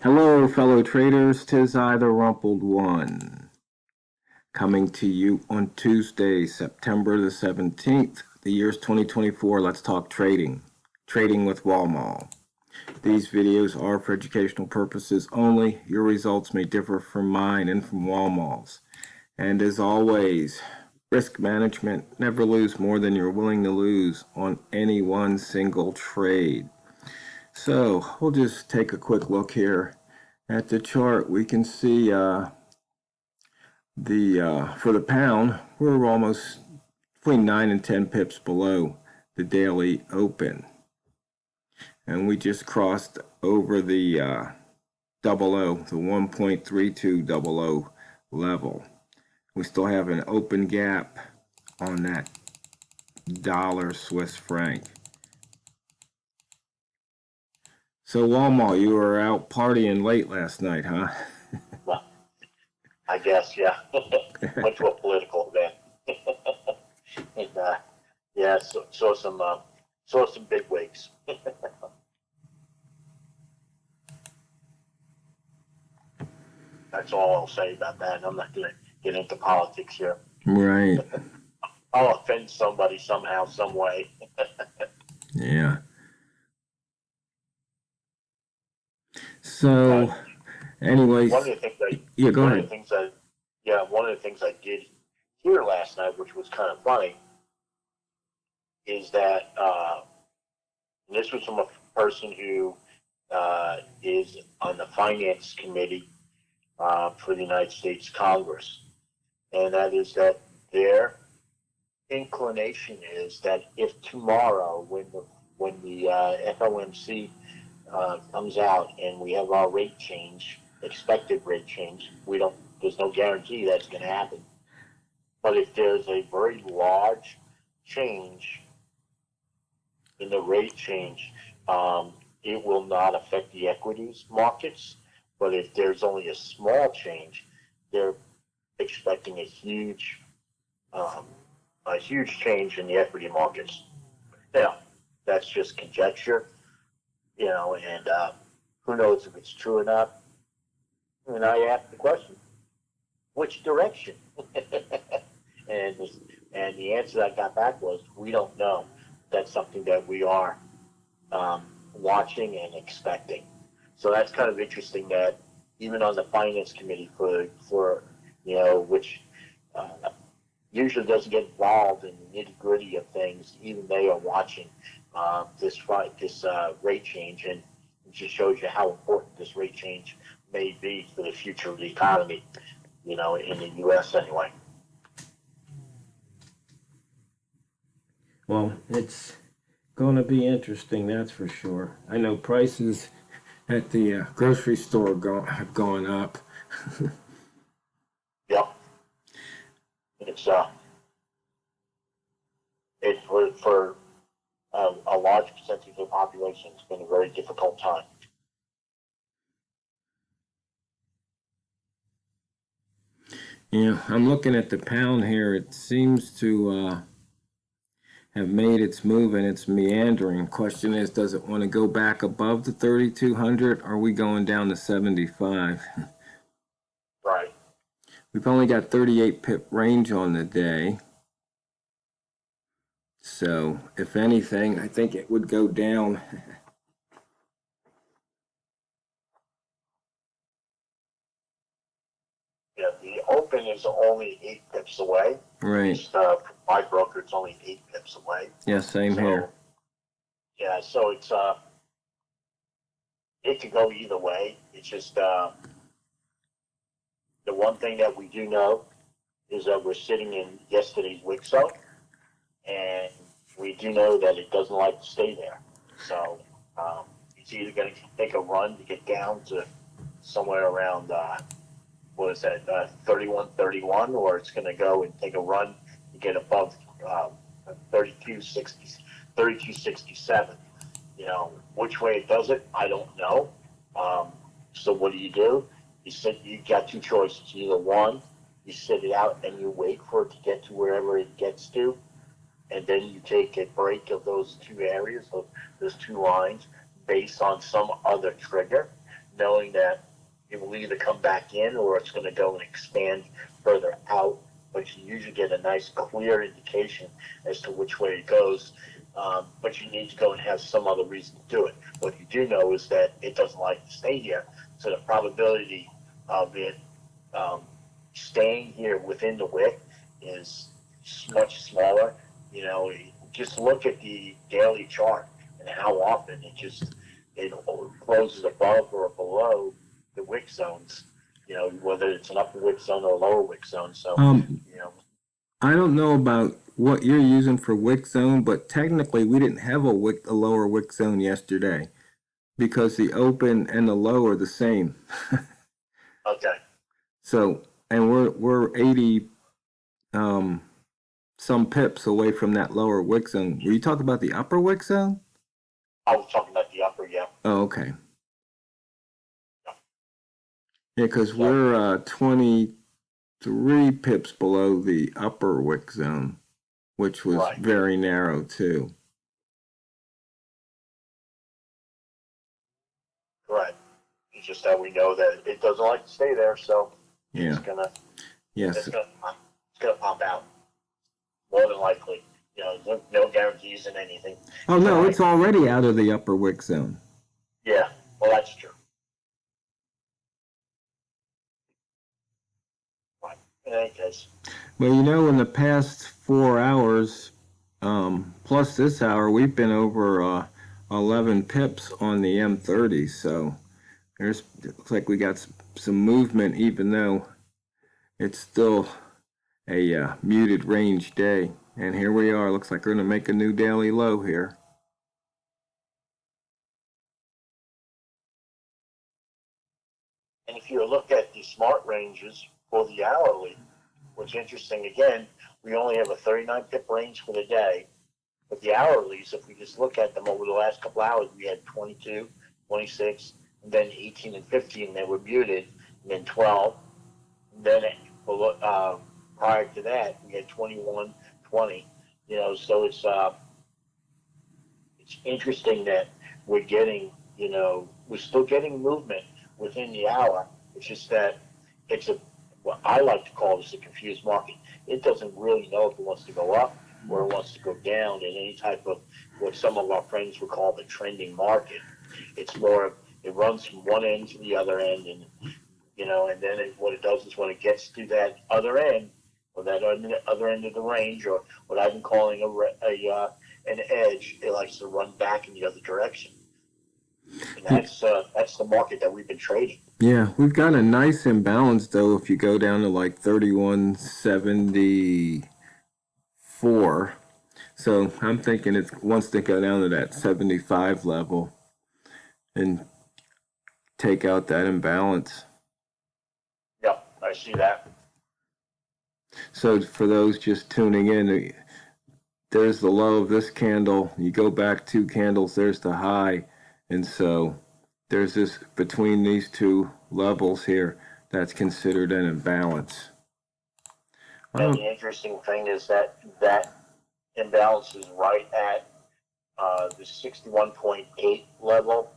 Hello, fellow traders. 'Tis I, TheRumpledOne, coming to you on Tuesday, September the 17th. The year's 2024. Let's talk trading. Trading with Walmal. These videos are for educational purposes only. Your results may differ from mine and from Walmal's. And as always, risk management. Never lose more than you're willing to lose on any one single trade. So we'll just take a quick look here at the chart. We can see for the pound, we're almost between 9 and 10 pips below the daily open, and we just crossed over the double O, the 1.3200 level. We still have an open gap on that dollar Swiss franc. So Walmal, you were out partying late last night, huh? Well, I guess, yeah. Went to a political event. And yeah, saw some big wigs. That's all I'll say about that. I'm not gonna get into politics here. Right. I'll offend somebody somehow, some way. Yeah. So, anyways, One of the things go one ahead. of the things one of the things I did here last night, which was kind of funny, is that and this was from a person who is on the finance committee for the United States Congress, and that is that their inclination is that if tomorrow, when the FOMC comes out and we have our rate change, expected rate change, there's no guarantee that's going to happen. But if there's a very large change in the rate change, it will not affect the equities markets. But if there's only a small change, they're expecting a huge change in the equity markets. Now, that's just conjecture, and who knows if it's true or not. And I asked the question, which direction? and the answer I got back was, we don't know. That's something that we are watching and expecting. So that's kind of interesting that even on the finance committee for which usually doesn't get involved in the nitty gritty of things, even they are watching this rate change, and it just shows you how important this rate change may be for the future of the economy, in the U.S. anyway. Well, it's going to be interesting, that's for sure. I know prices at the grocery store have gone up. Yep. It's for a large percentage of the population, it's been a very difficult time. Yeah, I'm looking at the pound here. It seems to have made its move and it's meandering. Question is, does it want to go back above the 3,200? Or are we going down to 75? Right. We've only got 38 pip range on the day. So, if anything, I think it would go down. Yeah, the open is only 8 pips away. Right. From my broker, it's only 8 pips away. Yeah, same here. Yeah, so it could go either way. It's just the one thing that we do know is that we're sitting in yesterday's Wixo, and we do know that it doesn't like to stay there. So it's either going to take a run to get down to somewhere around 31.31, or it's going to go and take a run to get above 32.67. Which way it does it, I don't know. So what do? You got two choices. Either one, you sit it out and you wait for it to get to wherever it gets to, and then you take a break of those two areas, of those two lines, based on some other trigger. knowing that it will either come back in or it's going to go and expand further out. But you usually get a nice clear indication as to which way it goes. But you need to go and have some other reason to do it. What you do know is that it doesn't like to stay here, so the probability of it staying here within the wick is much smaller. You know, just look at the daily chart and how often it closes above or below the wick zones. You know, whether it's an upper wick zone or a lower wick zone. So, you know, I don't know about what you're using for wick zone, but technically we didn't have a lower wick zone yesterday because the open and the low are the same. okay. So, and we're 80 um some pips away from that lower wick zone. Were you talking about the upper wick zone? I was talking about the upper, yeah. Oh, okay. Yeah, because So, we're 23 pips below the upper wick zone, which was right. very narrow too. Correct. It's just that we know that it doesn't like to stay there, so Yeah. it's gonna Yes. it's gonna it's gonna pop out more than likely. You know, no guarantees in anything. Oh no, Right. it's already out of the upper wick zone. Yeah, well, that's true. Right. In any case, Well, you know, in the past 4 hours, plus this hour, we've been over 11 pips on the M30. So it looks like we got some movement, even though it's still a muted range day. And here we are. Looks like we're going to make a new daily low here. and if you look at the smart ranges for the hourly, what's interesting again, we only have a 39 pip range for the day. But the hourlies, if we just look at them over the last couple hours, we had 22, 26, and then 18 and 15. They were muted, and then 12. And then prior to that, we had 21, 20. You know, so it's interesting that we're getting, you know, we're still getting movement within the hour. It's just that it's what I like to call this a confused market. It doesn't really know if it wants to go up or it wants to go down in any type of what some of our friends would call the trending market. It's more, it runs from one end to the other end, and you know, and then what it does is when it gets to that other end, or that other end of the range, or what I've been calling an edge, it likes to run back in the other direction. And that's the market that we've been trading. Yeah, we've got a nice imbalance though. If you go down to like 31.74, so I'm thinking it wants to go down to that 75 level and take out that imbalance. Yep, I see that. So for those just tuning in, there's the low of this candle. You go back 2 candles, there's the high. And so there's this between these two levels here that's considered an imbalance. And the interesting thing is that that imbalance is right at the 61.8 level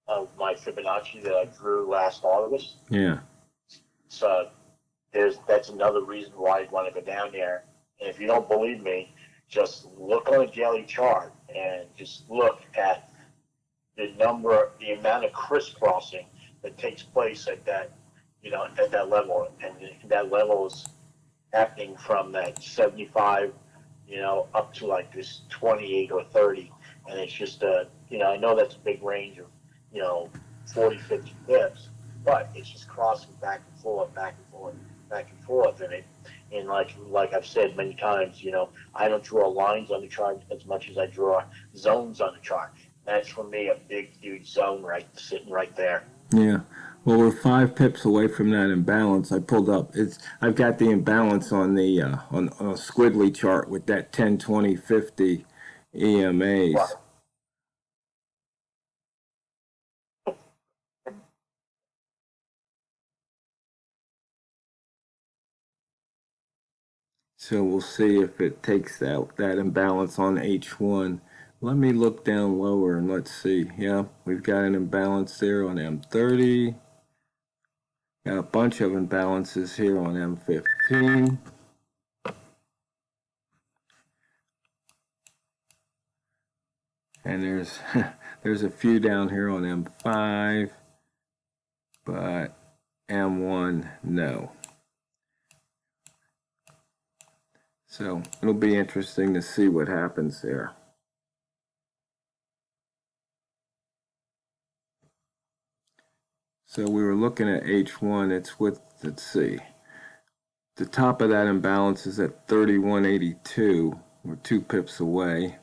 of my Fibonacci that I drew last August. Yeah. So that's another reason why you want to go down there. And if you don't believe me, just look on a daily chart and just look at the amount of crisscrossing that takes place at that, you know, at that level. And that level is happening from that 75, you know, up to like this 28 or 30. And it's just you know, I know that's a big range of, you know, 40, 50 pips, but it's just crossing back and forth, back and forth, back and forth. And like I've said many times, you know, I don't draw lines on the chart as much as I draw zones on the chart. That's for me a big, huge zone sitting right there. Yeah. Well, we're 5 pips away from that imbalance. I pulled up. I've got the imbalance on the on a squiggly chart with that 10, 20, 50 EMAs. Right. So we'll see if it takes that imbalance on H1, let me look down lower and let's see. Yeah, we've got an imbalance there on M30. Got a bunch of imbalances here on M15. And there's a few down here on M5, but M1, no. So it'll be interesting to see what happens there. So we were looking at H1, it's with, let's see, the top of that imbalance is at 3182. We're 2 pips away.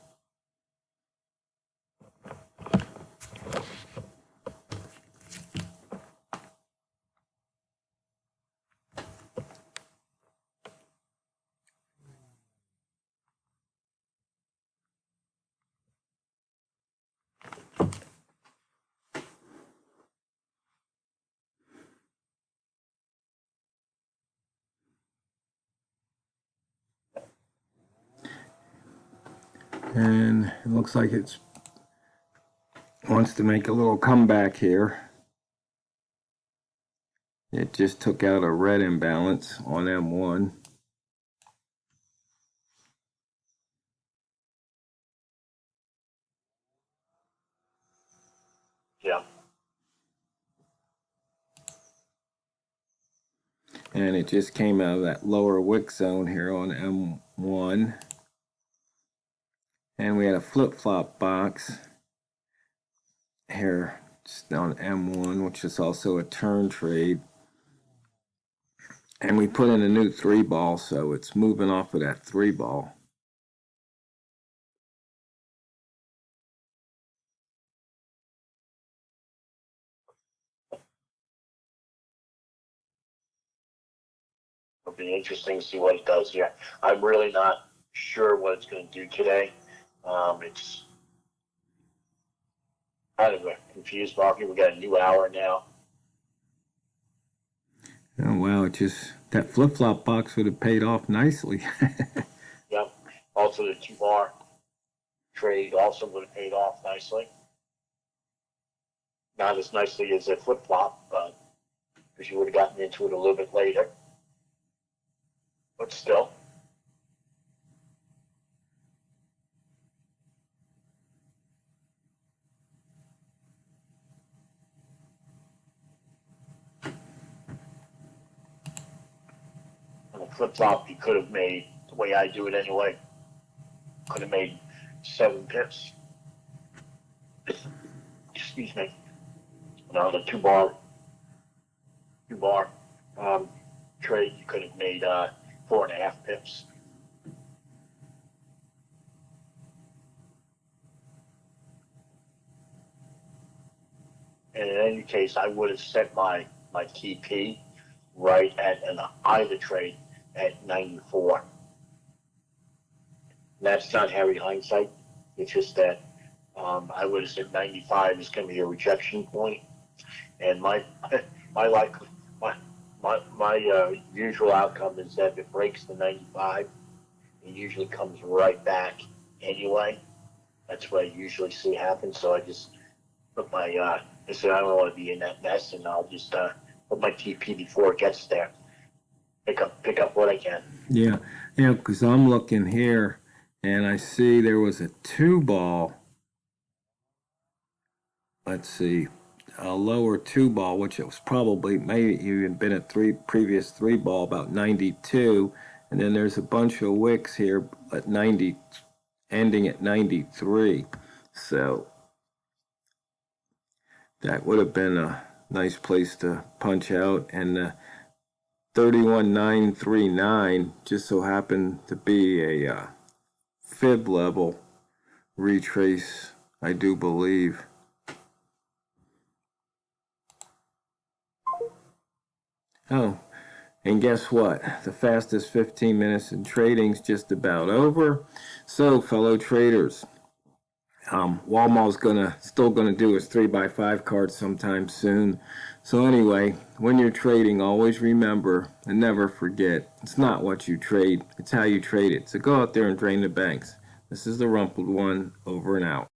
And it looks like it wants to make a little comeback here. It just took out a red imbalance on M1. Yeah. And it just came out of that lower wick zone here on M1. And we had a flip-flop box here just on M1, which is also a turn trade. And we put in a new 3-ball, so it's moving off of that 3-ball. It'll be interesting to see what it does here. I'm really not sure what it's going to do today. It's kind of a confused market. We got a new hour now. Oh wow, it just, that flip-flop box would have paid off nicely. Yep. Also, the 2-bar trade also would have paid off nicely. Not as nicely as a flip-flop, but because you would have gotten into it a little bit later. But still. On a flip-flop, you could have made, the way I do it anyway, could have made 7 pips. Excuse me. Now the 2-bar trade, you could have made 4.5 pips. And in any case, I would have set my TP right at an either trade at 94. And that's not heavy hindsight. It's just that I would have said 95 is going to be a rejection point, and my usual outcome is that if it breaks the 95, it usually comes right back anyway. That's what I usually see happen. So I just put my I said I don't want to be in that mess, and I'll just put my TP before it gets there. Pick up what I can. Yeah, because I'm looking here and I see there was a 2-ball. Let's see, a lower 2-ball, which it was probably maybe even been a previous 3-ball, about 92, and then there's a bunch of wicks here at 90, ending at 93. So that would have been a nice place to punch out, and 31939 just so happened to be a fib level retrace, I do believe. Oh, and guess what? The fastest 15 minutes in trading's just about over. So, fellow traders, Walmal's still gonna do his 3x5 card sometime soon. So anyway, when you're trading, always remember and never forget, it's not what you trade, it's how you trade it. So go out there and drain the banks. This is the Rumpled One, over and out.